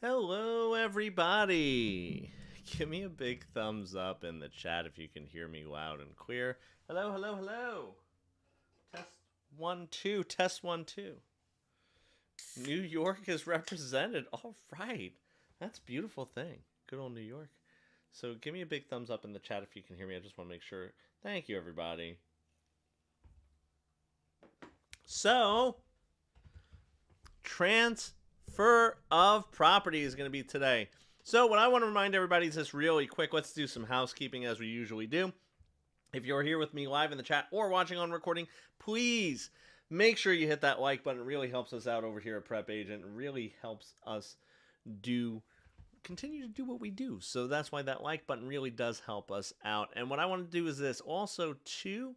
Hello, everybody. Give me a big thumbs up in the chat if you can hear me loud and clear. Hello, hello, hello. Test 1, 2. Test 1, 2. New York is represented. All right. That's a beautiful thing. Good old New York. So give me a big thumbs up in the chat if you can hear me. I just want to make sure. Thank you, everybody. So, transfer of property is going to be today. So what I want to remind everybody is this really quick. Let's do some housekeeping as we usually do. If you're here with me live in the chat or watching on recording, please make sure you hit that like button. It really helps us out over here at Prep Agent. It really helps us continue to do what we do. So that's why that like button really does help us out. And what I want to do is this also too,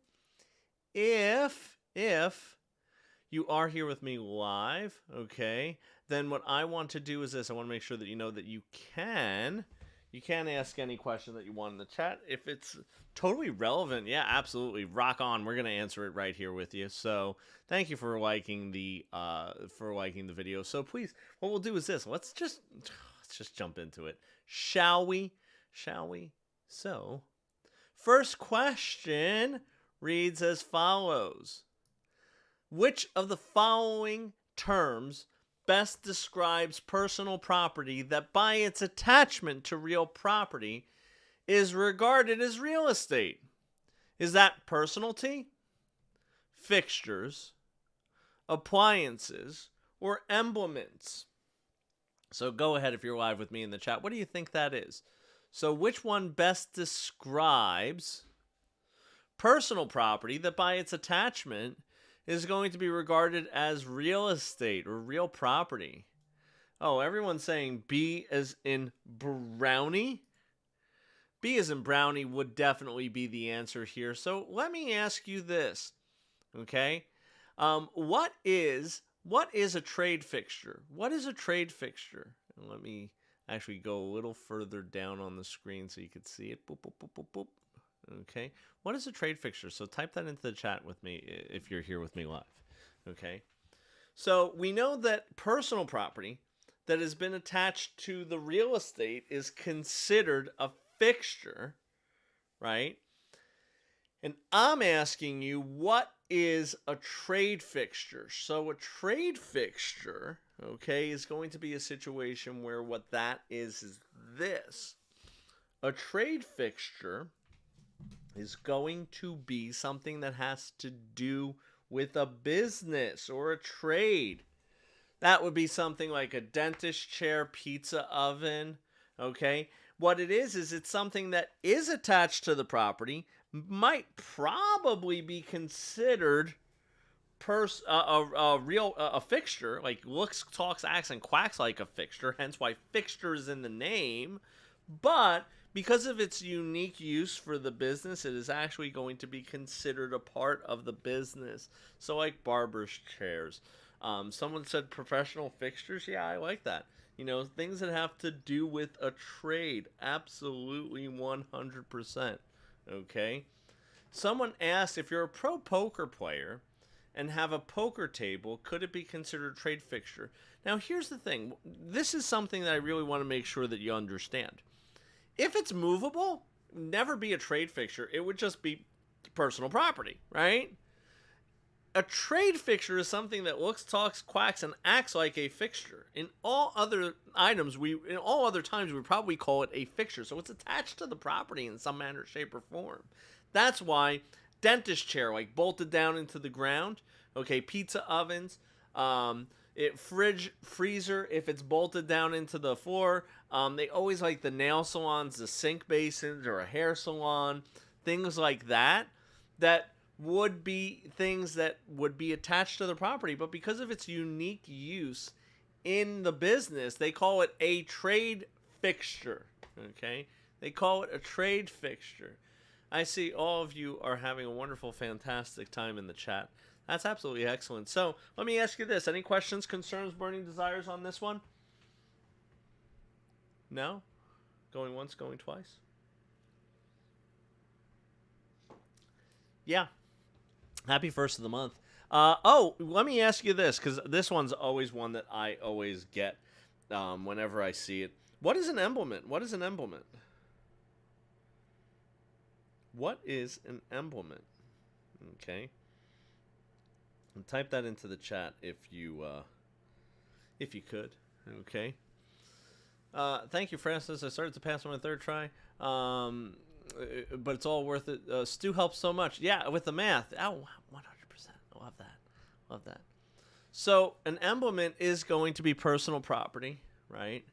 if you are here with me live, okay, then what I want to do is this. I want to make sure that you know that you can ask any question that you want in the chat. If it's totally relevant, yeah, absolutely, rock on. We're going to answer it right here with you. So thank you for liking the video. So please, what we'll do is this. Let's just jump into it. Shall we? So, first question reads as follows. Which of the following terms best describes personal property that by its attachment to real property is regarded as real estate? Is that personalty, fixtures, appliances, or emblements? So go ahead if you're live with me in the chat. What do you think that is? So which one best describes personal property that by its attachment is going to be regarded as real estate or real property? Oh, everyone's saying B as in brownie. B as in brownie would definitely be the answer here. So let me ask you this, okay? What is a trade fixture? What is a trade fixture? And let me actually go a little further down on the screen so you can see it. Boop, boop, boop, boop, boop. Okay, what is a trade fixture? So type that into the chat with me if you're here with me live. Okay, so we know that personal property that has been attached to the real estate is considered a fixture, right? And I'm asking you, what is a trade fixture? So a trade fixture, okay, is going to be a situation where what that is this. A trade fixture is going to be something that has to do with a business or a trade. That would be something like a dentist chair, pizza oven, okay? What it is it's something that is attached to the property, might probably be considered a fixture, like looks, talks, acts, and quacks like a fixture, hence why fixture is in the name, but because of its unique use for the business, it is actually going to be considered a part of the business. So like barber's chairs. Someone said professional fixtures. Yeah, I like that. You know, things that have to do with a trade. Absolutely 100%. Okay? Someone asked, if you're a pro poker player and have a poker table, could it be considered a trade fixture? Now, here's the thing. This is something that I really want to make sure that you understand. If it's movable, never be a trade fixture. It would just be personal property, right? A trade fixture is something that looks, talks, quacks, and acts like a fixture. In all other times, we would probably call it a fixture. So it's attached to the property in some manner, shape, or form. That's why dentist chair, like bolted down into the ground. Okay, pizza ovens, fridge, freezer, if it's bolted down into the floor. They always like the nail salons, the sink basins, or a hair salon, things like that, that would be things that would be attached to the property. But because of its unique use in the business, they call it a trade fixture. Okay? They call it a trade fixture. I see all of you are having a wonderful, fantastic time in the chat. That's absolutely excellent. So let me ask you this. Any questions, concerns, burning desires on this one? No? Going once, going twice? Yeah. Happy first of the month. Let me ask you this, because this one's always one that I always get. whenever I see it. What is an emblement? What is an emblement? What is an emblement? Okay. And type that into the chat if you could. Okay. Thank you, Francis. I started to pass on my third try. But it's all worth it. Stu helps so much. Yeah, with the math. Oh, 100%. Love that. Love that. So an emblement is going to be personal property, right?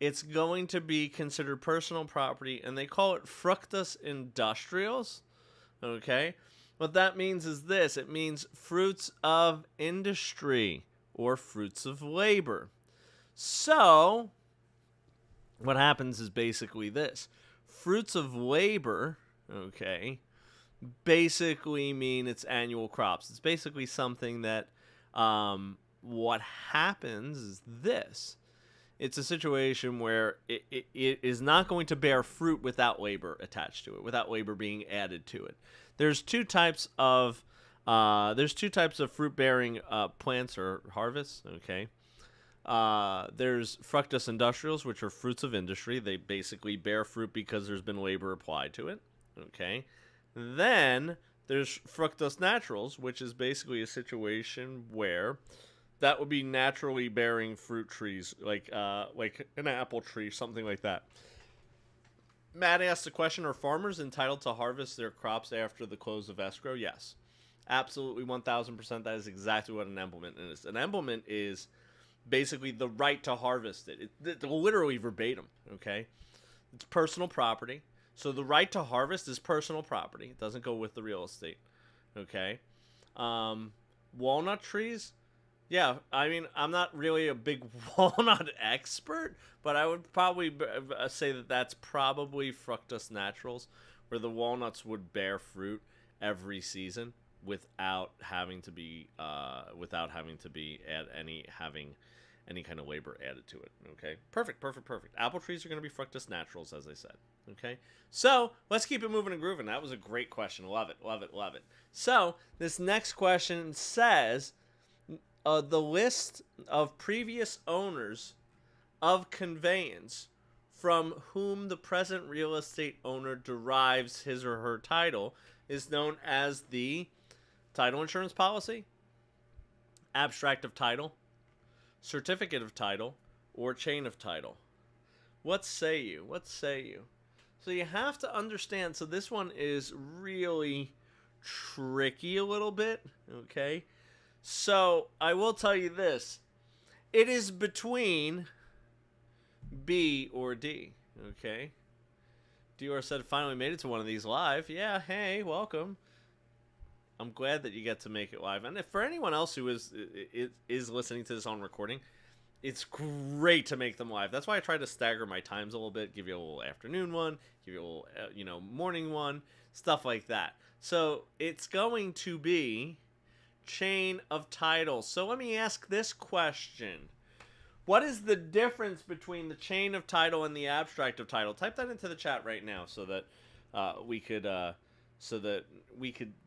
It's going to be considered personal property, and they call it fructus industrials. Okay? What that means is this. It means fruits of industry or fruits of labor. So what happens is basically this. Fruits of labor, okay, basically mean it's annual crops. It's basically something that what happens is this. It's a situation where it is not going to bear fruit without labor attached to it, without labor being added to it. There's two types of fruit-bearing plants or harvests, okay? There's fructus industrials, which are fruits of industry. They basically bear fruit because there's been labor applied to it. Okay. Then there's fructus naturals, which is basically a situation where that would be naturally bearing fruit trees, like an apple tree, something like that. Matt asked the question, are farmers entitled to harvest their crops after the close of escrow? Yes. Absolutely 1,000%. That is exactly what an emblement is. An emblement is basically the right to harvest it. It's literally verbatim, okay? It's personal property. So the right to harvest is personal property. It doesn't go with the real estate, okay? Walnut trees, yeah, I mean, I'm not really a big walnut expert, but I would probably say that that's probably fructus naturals, where the walnuts would bear fruit every season without having to be having any kind of labor added to it. Okay, perfect. Apple trees are going to be fructus naturals, as I said. Okay, so let's keep it moving and grooving. That was a great question. Love it. So this next question says the list of previous owners of conveyance from whom the present real estate owner derives his or her title is known as the title insurance policy, abstract of title, certificate of title, or chain of title. What say you? So you have to understand, so this one is really tricky a little bit, okay? So I will tell you this. It is between B or D, okay? Dior said, finally made it to one of these live. Yeah, hey, welcome. I'm glad that you get to make it live. And if for anyone else who is listening to this on recording, it's great to make them live. That's why I try to stagger my times a little bit, give you a little afternoon one, give you a little, morning one, stuff like that. So it's going to be chain of title. So let me ask this question. What is the difference between the chain of title and the abstract of title? Type that into the chat right now so that we could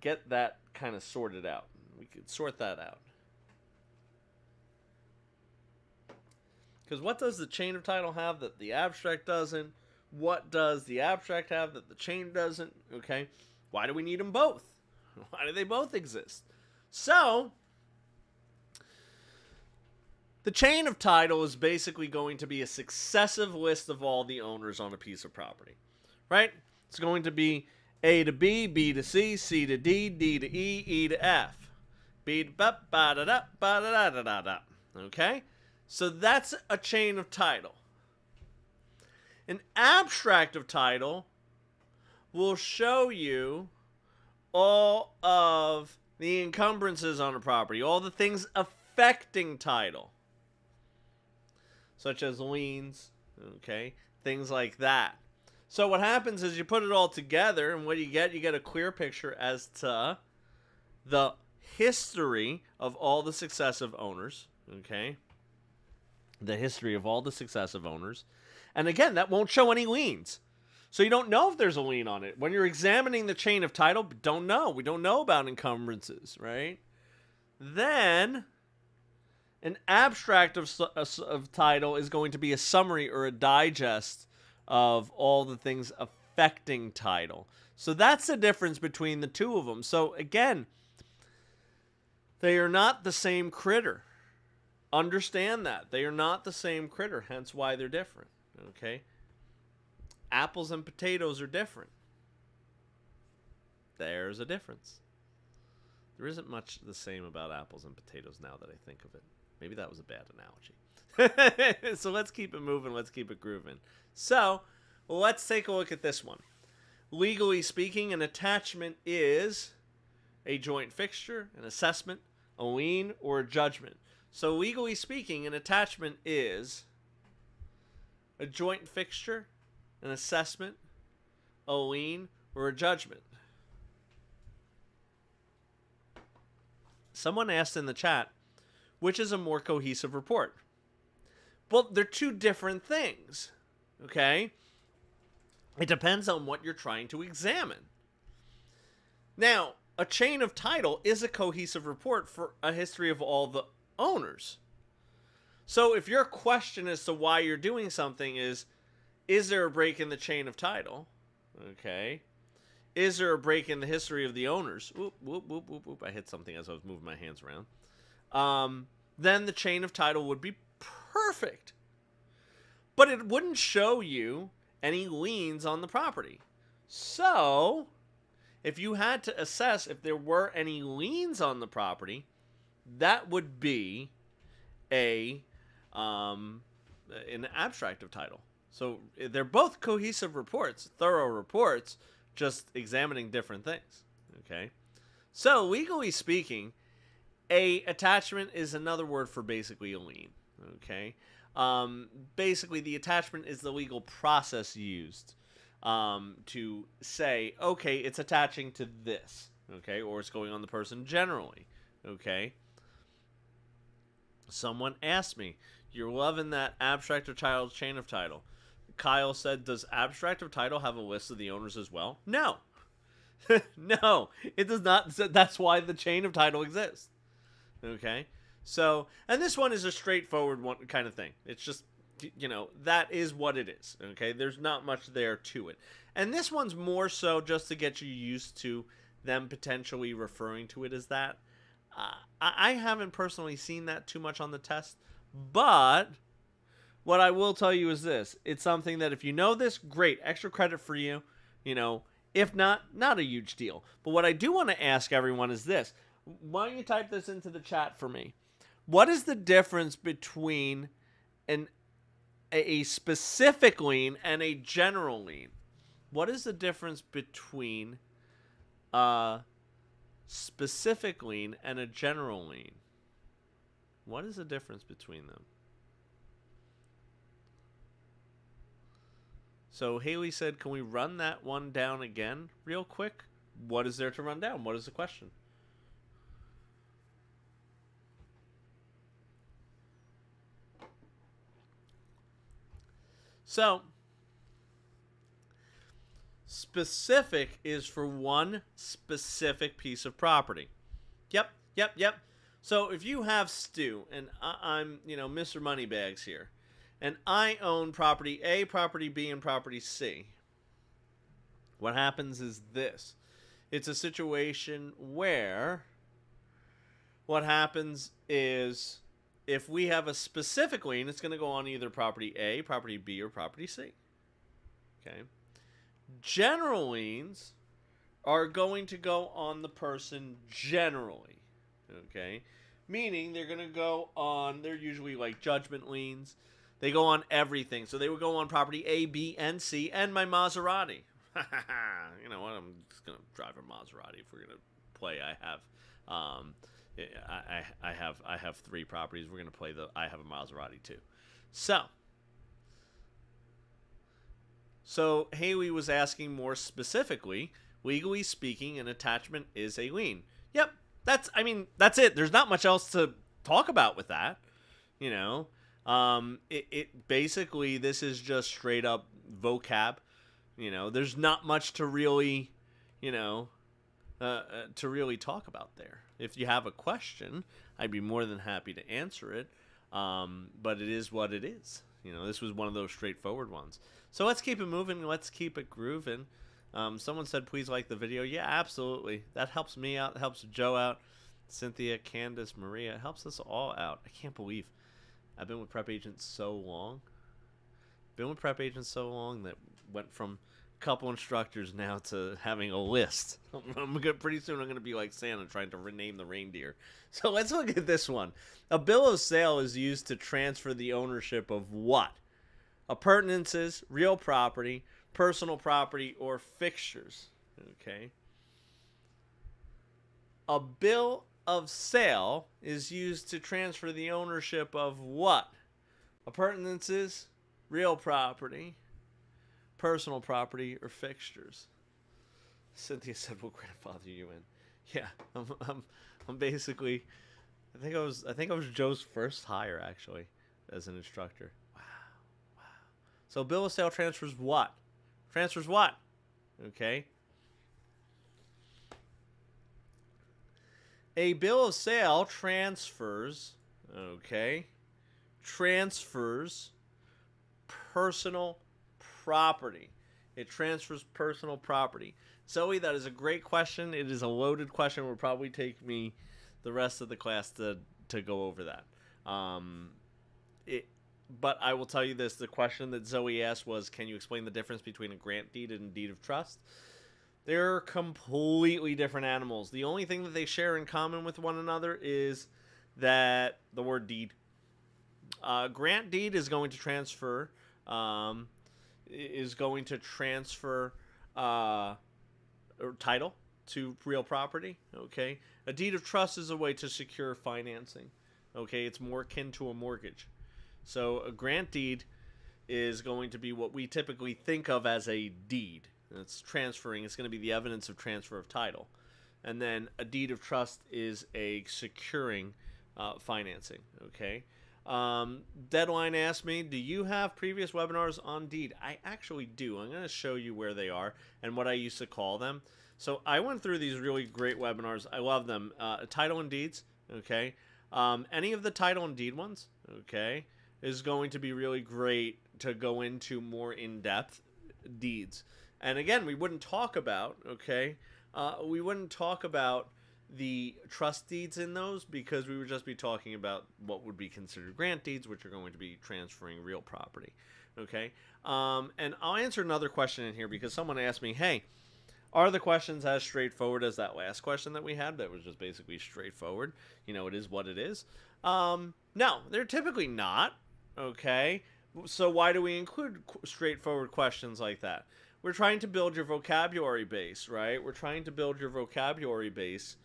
get that kind of sorted out. We could sort that out. Because what does the chain of title have that the abstract doesn't? What does the abstract have that the chain doesn't? Okay. Why do we need them both? Why do they both exist? So, the chain of title is basically going to be a successive list of all the owners on a piece of property. Right? It's going to be A to B, B to C, C to D, D to E, E to F. B to ba da da ba da da da da. Okay? So that's a chain of title. An abstract of title will show you all of the encumbrances on a property, all the things affecting title, such as liens, okay, things like that. So what happens is you put it all together, and what do you get? You get a clear picture as to the history of all the successive owners, okay? The history of all the successive owners. And again, that won't show any liens. So you don't know if there's a lien on it. When you're examining the chain of title, don't know. We don't know about encumbrances, right? Then, An abstract of title is going to be a summary or a digest of all the things affecting title. So that's the difference between the two of them. So again, they are not the same critter. Understand that. They are not the same critter, hence why they're different. Okay? Apples and potatoes are different. There's a difference. There isn't much the same about apples and potatoes now that I think of it. Maybe that was a bad analogy. So let's keep it moving. Let's keep it grooving. So let's take a look at this one. Legally speaking, an attachment is a joint fixture, an assessment, a lien, or a judgment. So legally speaking, an attachment is a joint fixture, an assessment, a lien, or a judgment. Someone asked in the chat, which is a more cohesive report? Well, they're two different things, okay? It depends on what you're trying to examine. Now, a chain of title is a cohesive report for a history of all the owners. So if your question as to why you're doing something is there a break in the chain of title? Okay. Is there a break in the history of the owners? Whoop, whoop, whoop, whoop, whoop. I hit something as I was moving my hands around. Then the chain of title would be perfect. But it wouldn't show you any liens on the property. So, if you had to assess if there were any liens on the property, that would be an abstract of title. So they're both cohesive reports, thorough reports, just examining different things. Okay, so legally speaking, a attachment is another word for basically a lien. Okay, basically the attachment is the legal process used to say, okay, it's attaching to this, okay, or it's going on the person generally. Okay. Someone asked me, you're loving that abstract of title chain of title. Kyle said, does abstract of title have a list of the owners as well? No. No, it does not. That's why the chain of title exists. Okay? So, and this one is a straightforward one kind of thing. It's just, that is what it is. Okay? There's not much there to it. And this one's more so just to get you used to them potentially referring to it as that. I haven't personally seen that too much on the test, but what I will tell you is this. It's something that if you know this, great, extra credit for you. If not a huge deal. But what I do want to ask everyone is this. Why don't you type this into the chat for me? What is the difference between a specific lien and a general lien? What is the difference between specific lien and a general lien? What is the difference between them? So Haley said, can we run that one down again real quick? What is there to run down? What is the question? So, specific is for one specific piece of property. Yep. So if you have Stu, and I'm, Mr. Moneybags here, and I own property A, property B, and property C, what happens is this. It's a situation where what happens is if we have a specific lien, it's going to go on either property A, property B, or property C. Okay. General liens are going to go on the person generally. Okay. Meaning they're going to go on, they're usually like judgment liens. They go on everything. So they would go on property A, B, and C, and my Maserati. You know what? I'm just going to drive a Maserati if we're going to play. I have 3 properties. We're going to play I have a Maserati too. So Haley was asking more specifically, legally speaking, an attachment is a lien. Yep. That's it. There's not much else to talk about with that. It basically, this is just straight up vocab. There's not much to really, to really talk about there. If you have a question, I'd be more than happy to answer it. But it is what it is. This was one of those straightforward ones. So let's keep it moving. Let's keep it grooving. Someone said, please like the video. Yeah, absolutely. That helps me out. It helps Joe out. Cynthia, Candace, Maria. It helps us all out. I can't believe I've been with Prep Agents so long. That went from a couple instructors now to having a list. Pretty soon I'm going to be like Santa trying to rename the reindeer. So let's look at this one. A bill of sale is used to transfer the ownership of what? Appurtenances, real property, personal property, or fixtures. Okay. A bill of sale is used to transfer the ownership of what? Appurtenances, real property, personal property, or fixtures. Cynthia said, "Will grandfather you in?" Yeah, I'm basically. I think I was Joe's first hire actually, as an instructor. Wow. So bill of sale transfers what? Okay. A bill of sale transfers personal property. It transfers personal property. Zoe, that is a great question. It is a loaded question. It will probably take me the rest of the class to go over that. But I will tell you this. The question that Zoe asked was, can you explain the difference between a grant deed and a deed of trust? They're completely different animals. The only thing that they share in common with one another is that the word deed. Grant deed is going to transfer title to real property. Okay, a deed of trust is a way to secure financing. Okay, it's more akin to a mortgage. So a grant deed is going to be what we typically think of as a deed. It's transferring. It's going to be the evidence of transfer of title. And then a deed of trust is a securing financing. Okay. Deadline asked me, do you have previous webinars on deed? I actually do. I'm going to show you where they are and what I used to call them. So I went through these really great webinars. I love them. Title and deeds. Okay. Any of the title and deed ones. Okay. Is going to be really great to go into more in-depth deeds. And again, we wouldn't talk about, the trust deeds in those because we would just be talking about what would be considered grant deeds, which are going to be transferring real property. Okay. And I'll answer another question in here because someone asked me, hey, are the questions as straightforward as that last question that we had that was just basically straightforward? It is what it is. No, they're typically not. Okay. So why do we include straightforward questions like that? We're trying to build your vocabulary base, right? We're trying to build your vocabulary base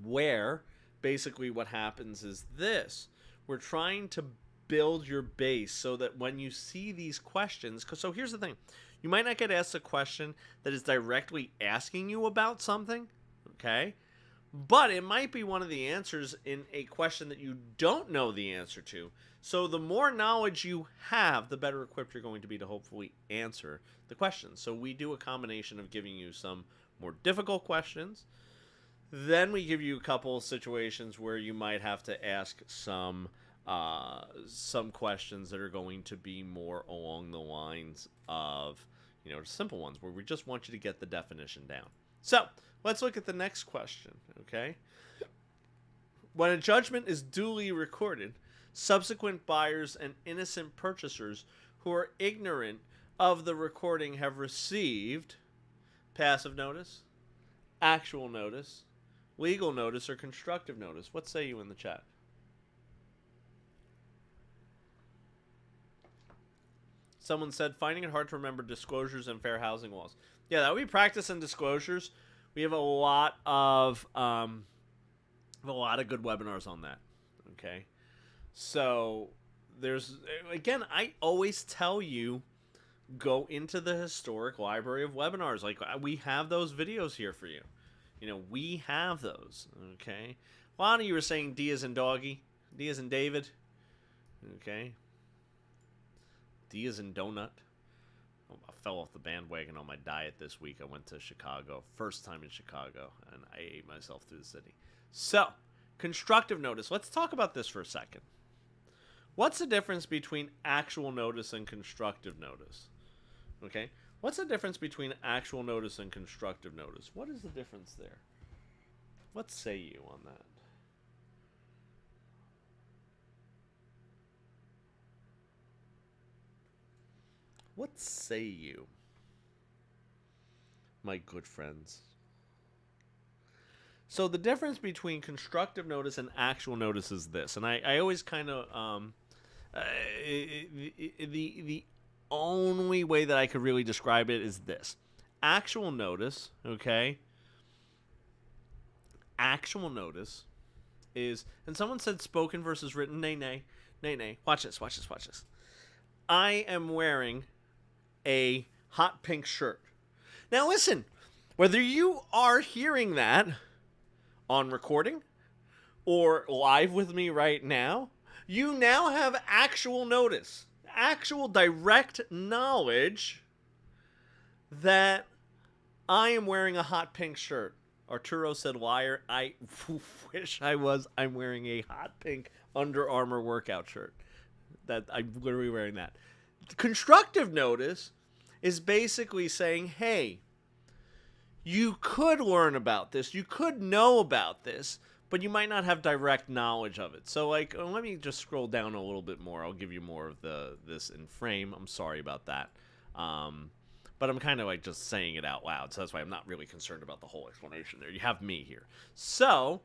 where basically what happens is this. We're trying to build your base so that when you see these questions, so here's the thing. You might not get asked a question that is directly asking you about something, okay? But it might be one of the answers in a question that you don't know the answer to. So the more knowledge you have, the better equipped you're going to be to hopefully answer the question. So we do a combination of giving you some more difficult questions. Then we give you a couple of situations where you might have to ask some questions that are going to be more along the lines of, simple ones where we just want you to get the definition down. So let's look at the next question, okay? When a judgment is duly recorded, subsequent buyers and innocent purchasers who are ignorant of the recording have received passive notice, actual notice, legal notice, or constructive notice. What say you in the chat? Someone said, finding it hard to remember disclosures and fair housing laws. Yeah, that would be practice and disclosures. We have a lot of good webinars on that. Okay. So there's, again, I always tell you, go into the historic library of webinars. Like, we have those videos here for you. We have those. Okay. A lot of you are saying D as in doggy, D as in David. Okay. D as in donut. I fell off the bandwagon on my diet this week. I went to Chicago. First time in Chicago. And I ate myself through the city. So, Constructive notice. Let's talk about this for a second. What's the difference between actual notice and constructive notice? Okay? What's the difference between actual notice and constructive notice? What is the difference there? What say you on that? What say you, my good friends? So the difference between constructive notice and actual notice is this, and I always kind of the only way that I could really describe it is this: actual notice, okay? Actual notice is, and someone said spoken versus written. Nay, nay, nay, nay. Watch this, watch this, watch this. I am wearing a hot pink shirt. Now listen, whether you are hearing that on recording or live with me right now, you now have actual notice, actual direct knowledge that I am wearing a hot pink shirt. Arturo said liar. I wish I was. I'm wearing a hot pink Under Armour workout shirt. That I'm literally wearing that. Constructive notice is basically saying, hey, you could learn about this, you could know about this, but you might not have direct knowledge of it. So, like, let me just scroll down a little bit more. I'll give you more of this in frame. I'm sorry about that. But I'm kind of like just saying it out loud, so that's why I'm not really concerned about the whole explanation there. You have me here. So,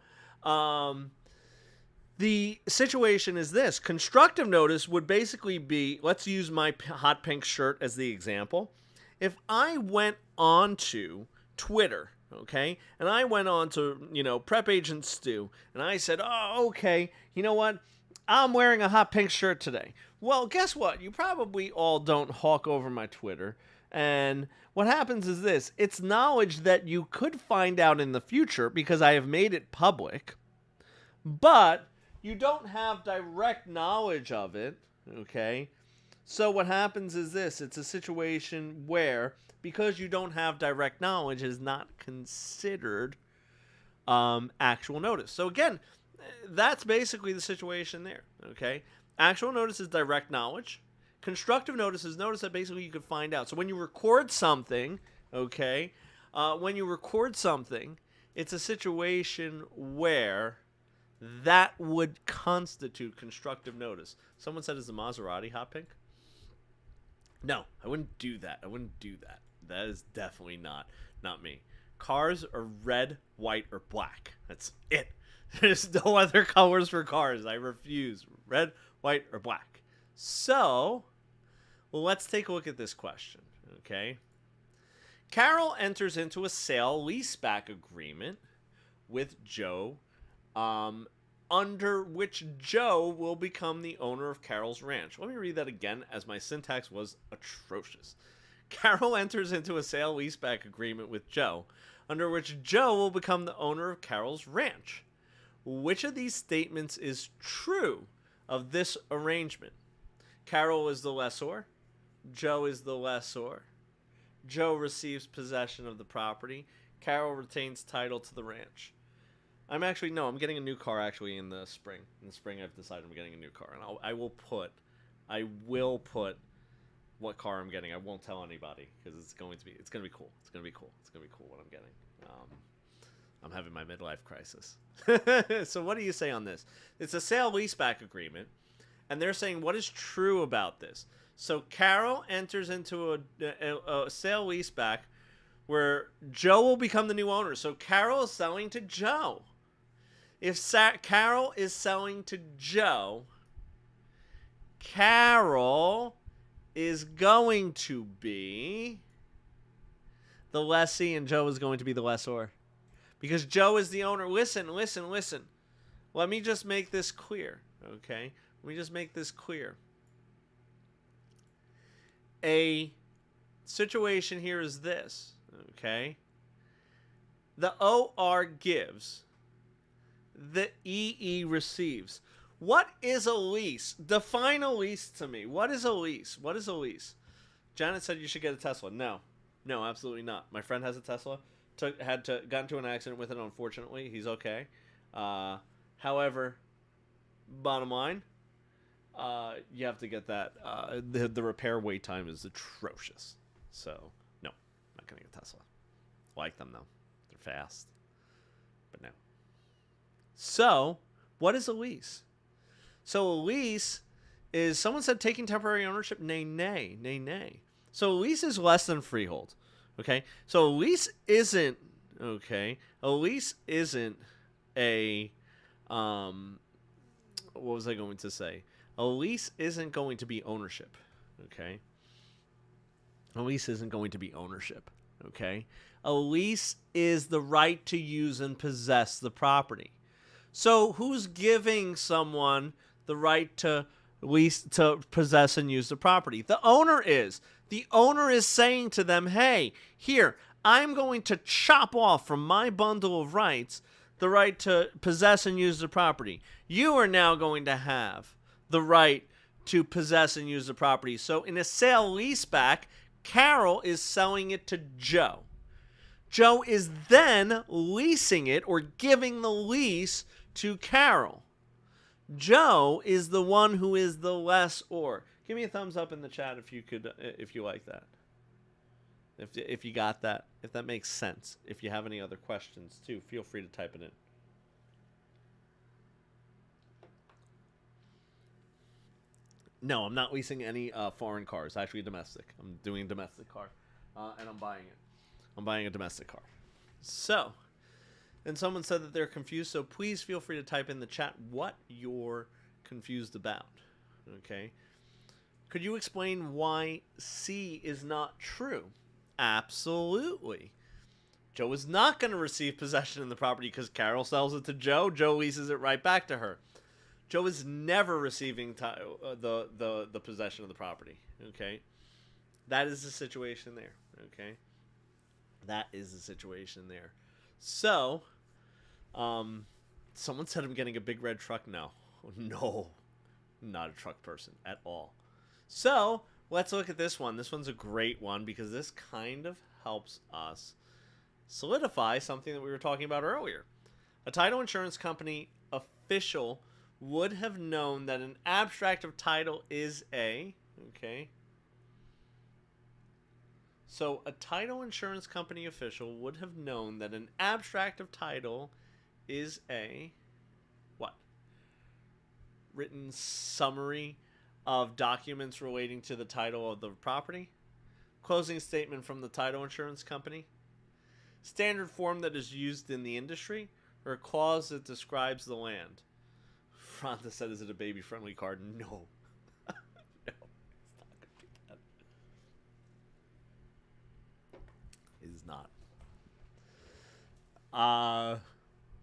the situation is this. Constructive notice would basically be, let's use my hot pink shirt as the example. If I went on to Twitter, okay, and I went on to, Prep Agent Stu, and I said, oh, okay, you know what? I'm wearing a hot pink shirt today. Well, guess what? You probably all don't hawk over my Twitter. And what happens is this. It's knowledge that you could find out in the future because I have made it public, but you don't have direct knowledge of it, okay? So what happens is this. It's a situation where, because you don't have direct knowledge, it is not considered actual notice. So again, that's basically the situation there, okay? Actual notice is direct knowledge. Constructive notice is notice that basically you could find out. So when you record something, okay, it's a situation where that would constitute constructive notice. Someone said, is the Maserati hot pink? No, I wouldn't do that. That is definitely not me. Cars are red, white, or black. That's it. There's no other colors for cars. I refuse. Red, white, or black. So, well, let's take a look at this question, okay? Carol enters into a sale-leaseback agreement with Joe, under which Joe will become the owner of Carol's ranch. Let me read that again, as my syntax was atrocious. Carol enters into a sale-leaseback agreement with Joe, under which Joe will become the owner of Carol's ranch. Which of these statements is true of this arrangement? Carol is the lessor. Joe is the lessor. Joe receives possession of the property. Carol retains title to the ranch. I'm getting a new car actually in the spring. In the spring, I've decided I'm getting a new car, and I will put what car I'm getting. I won't tell anybody because it's gonna be cool. It's gonna be cool what I'm getting. I'm having my midlife crisis. So what do you say on this? It's a sale-leaseback agreement, and they're saying what is true about this. So Carol enters into a sale-leaseback where Joe will become the new owner. So Carol is selling to Joe. If Carol is selling to Joe, Carol is going to be the lessee and Joe is going to be the lessor. Because Joe is the owner. Listen. Let me just make this clear, okay? A situation here is this, okay? The OR gives, the EE receives. What is a Lease? Define a lease to me. What is a lease? Janet said you should get a Tesla. No, absolutely not. My friend has a Tesla. Got into an accident with it, unfortunately. He's okay. However, bottom line, you have to get that. The repair wait time is atrocious. So, no, not going to get Tesla. Like them, though. They're fast. But no. So, what is a lease? So, a lease is, someone said taking temporary ownership. Nay, nay, nay, nay. So, a lease is less than freehold. Okay? So, a lease isn't, okay? A lease isn't a, what was I going to say? A lease isn't going to be ownership. Okay? A lease isn't going to be ownership. Okay? A lease is the right to use and possess the property. So who's giving someone the right to lease, to possess and use the property? The owner is. The owner is saying to them, hey, here, I'm going to chop off from my bundle of rights the right to possess and use the property. You are now going to have the right to possess and use the property. So in a sale leaseback, Carol is selling it to Joe. Joe is then leasing it or giving the lease to Carol. Joe is the one who is the lessor. Give me a thumbs up in the chat if you could, if you like that. If you got that, if that makes sense. If you have any other questions too, feel free to type it in. No, I'm not leasing any foreign cars. Actually, domestic. I'm doing a domestic car, and I'm buying it. I'm buying a domestic car. So, and someone said that they're confused, so please feel free to type in the chat what you're confused about. Okay? Could you explain why C is not true? Absolutely. Joe is not going to receive possession of the property because Carol sells it to Joe. Joe leases it right back to her. Joe is never receiving the possession of the property. Okay? That is the situation there. Okay? That is the situation there. So, someone said I'm getting a big red truck. No. No. Not a truck person at all. So, let's look at this one. This one's a great one because this kind of helps us solidify something that we were talking about earlier. A title insurance company official would have known that an abstract of title is a... Okay. So, a title insurance company official would have known that an abstract of title is a... What? Written summary of documents relating to the title of the property. Closing statement from the title insurance company. Standard form that is used in the industry. Or a clause that describes the land. Fronta said, is it a baby-friendly card? No. No, it's not going to be that. It is not.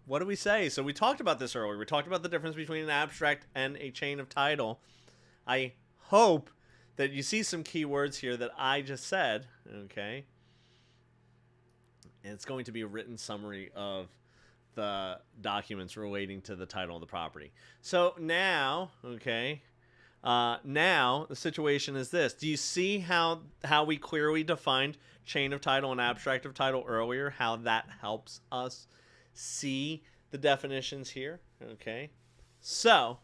What do we say? So we talked about this earlier. We talked about the difference between an abstract and a chain of title. I hope that you see some keywords here that I just said, okay? And it's going to be a written summary of the documents relating to the title of the property. So now, okay, now the situation is this. Do you see how we clearly defined chain of title and abstract of title earlier? How that helps us see the definitions here, okay? So,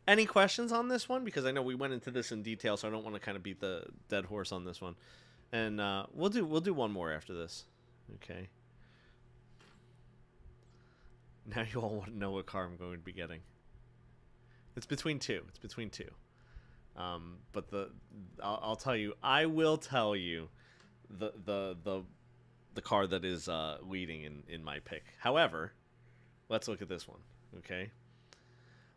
any questions on this one? Because I know we went into this in detail, so I don't want to kind of beat the dead horse on this one. And we'll do one more after this, okay? Now you all want to know what car I'm going to be getting. It's between two. It's between two. But I'll tell you. I will tell you the car that is leading in my pick. However, let's look at this one. Okay.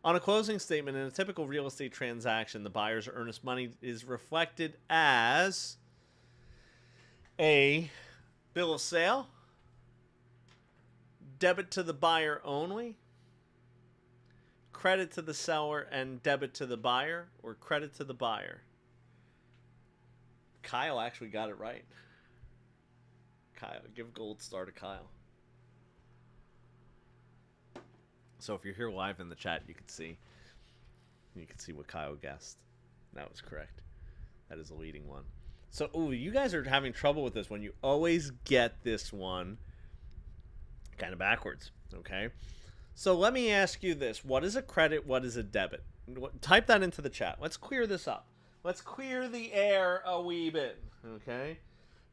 On a closing statement in a typical real estate transaction, the buyer's earnest money is reflected as a bill of sale. Debit to the buyer only, credit to the seller and debit to the buyer, or credit to the buyer. Kyle actually got it right. Kyle, give gold star to Kyle. So if you're here live in the chat, you can see what Kyle guessed. That was correct. That is a leading one. So, you guys are having trouble with this one. You always get this one kind of backwards, okay? So let me ask you this. What is a credit? What is a debit? Type that into the chat. Let's clear this up. Let's clear the air a wee bit. Okay?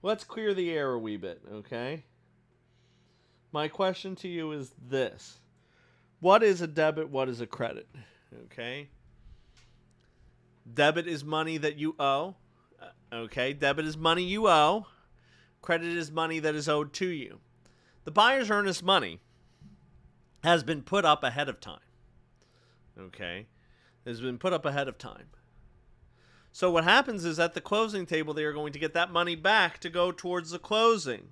Let's clear the air a wee bit. Okay? My question to you is this. What is a debit? What is a credit? Okay? Debit is money that you owe. Okay? Debit is money you owe. Credit is money that is owed to you. The buyer's earnest money has been put up ahead of time. Okay? It has been put up ahead of time. So what happens is at the closing table, they are going to get that money back to go towards the closing.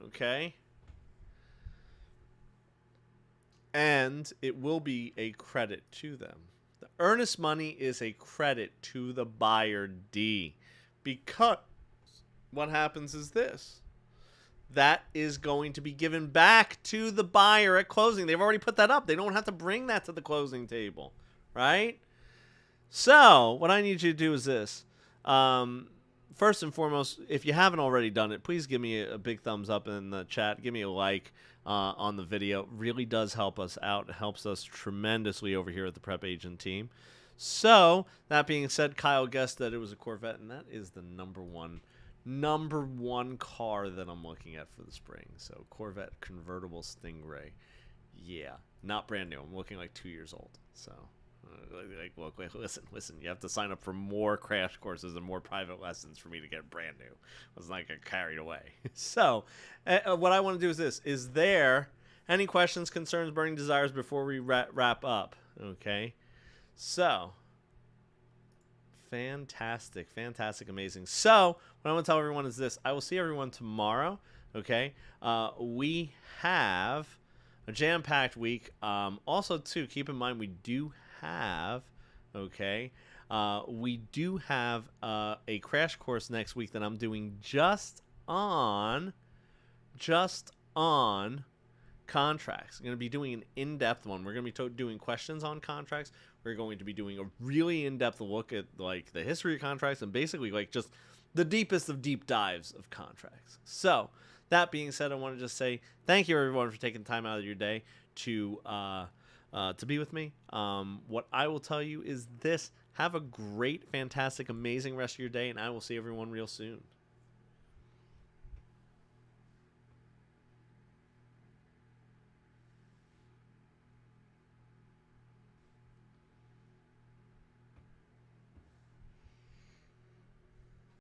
Okay? And it will be a credit to them. The earnest money is a credit to the buyer D. Because what happens is this. That is going to be given back to the buyer at closing. They've already put that up. They don't have to bring that to the closing table, right? So what I need you to do is this. First and foremost, if you haven't already done it, please give me a big thumbs up in the chat. Give me a like on the video. It really does help us out. It helps us tremendously over here at the Prep Agent team. So that being said, Kyle guessed that it was a Corvette, and that is the number one car that I'm looking at for the spring. So Corvette convertible Stingray. Yeah, not brand new. I'm looking like 2 years old. So look, listen, you have to sign up for more crash courses and more private lessons for me to get brand new. I was not get carried away. So what I want to do is this. Is there any questions, concerns, burning desires before we wrap up? Okay. So fantastic, amazing. So what I want to tell everyone is this. I will see everyone tomorrow. Okay. We have a jam-packed week. Also, too, keep in mind we do have, we do have a crash course next week that I'm doing just on contracts. I'm going to be doing an in-depth one. We're going to be doing questions on contracts. We're going to be doing a really in-depth look at like the history of contracts and basically like just the deepest of deep dives of contracts. So that being said, I want to just say thank you everyone for taking time out of your day to be with me. What I will tell you is this: have a great, fantastic, amazing rest of your day, and I will see everyone real soon.